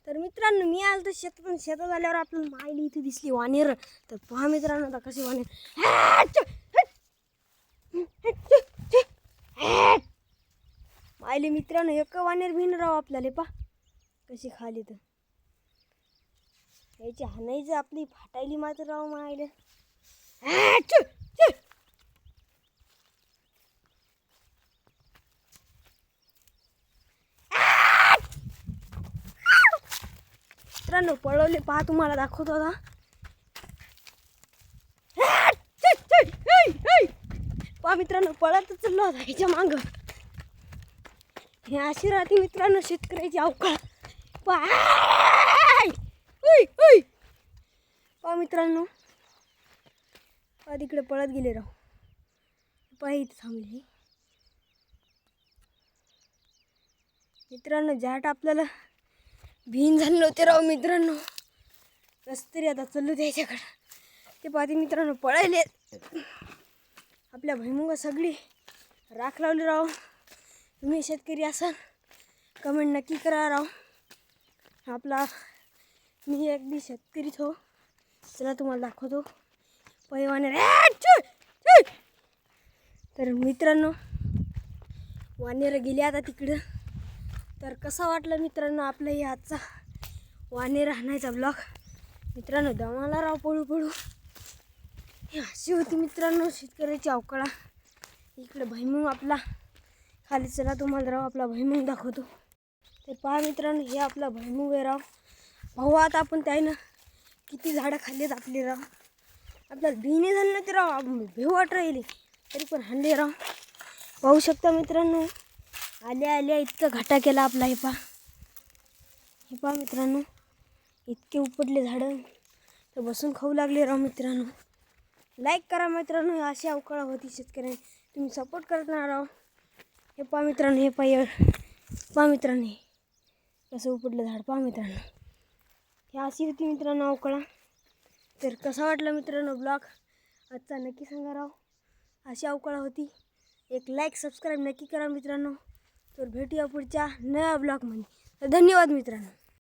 तर मित्रांनो मी आलो तर शेतात आल्यावर आपल्याला मायली इथे दिसली वानेर. तर पहा मित्रांनो आता कशी वानेर मायली मित्रांनो एक वानेर भिन राव आपल्याला पा कशी खाली तर याची हाणायचं आपली फाटायली मात्र राव मायले. मित्रांनो पळवले पहा तुम्हाला दाखवतो आता. पहा मित्रांनो पळतच चाललो होता ह्याच्या मागं. हे अशी राहते मित्रांनो शेतकऱ्याची अवकाळ. पहा मित्रांनो पहा तिकडे पळत गेले राव. पहा इथे थांबले मित्रांनो. जाट आपल्याला भिन झाले नव्हते राव मित्रांनो. कस तरी आता चाललो त्याच्याकडं. ते पाहते मित्रांनो पळायले. आपल्या भुईमुगा सगळी राख लावली राव. तुम्ही शेतकरी असाल कमेंट नक्की करा राव. आपला मी अगदी शेतकरीच हो. चला तुम्हाला दाखवतो पैवाने. तर मित्रांनो वानेर गेले आता तिकडं. तर कसा वाटला मित्रांनो आपला हे आजचा वानेर हाणायचा ब्लॉग. मित्रांनो दमाला राव पळू पळू. ही अशी होती मित्रांनो शेतकऱ्याची अवकाळा. इकडे भुईमुग आपला खाली. चला तुम्हाला राव आपला भुईमुग दाखवतो. तर पहा मित्रांनो हे आपला भुईमुग आहे राव. भाऊ आता आपण त्यानं किती झाडं खाल्लीत आपली राव. आपल्याला भिने झालं ना ते राव. भेव वाट राहिली तरी पण हाणले राव. पाहू शकता मित्रांनो आल्या आल्या इतका घाटा केला आपला. हे पहा मित्रांनो इतके उपटले झाडं तर बसून खाऊ लागले राव मित्रांनो. लाईक करा मित्रांनो. अशी अवकाळा होती शेतकऱ्यांनी. तुम्ही सपोर्ट करत ना राव. हे पहा मित्रांनो हे पहा मित्रांनो कसं उपटलं झाड. पहा मित्रांनो हे अशी होती मित्रांनो अवकाळा. तर कसा वाटला मित्रांनो ब्लॉग आजचा नक्की सांगा राव. अशी अवकाळा होती. एक लाईक सबस्क्राईब नक्की करा मित्रांनो. तर भेटूया पुढच्या नव्या ब्लॉगमध्ये. तर धन्यवाद मित्रांनो.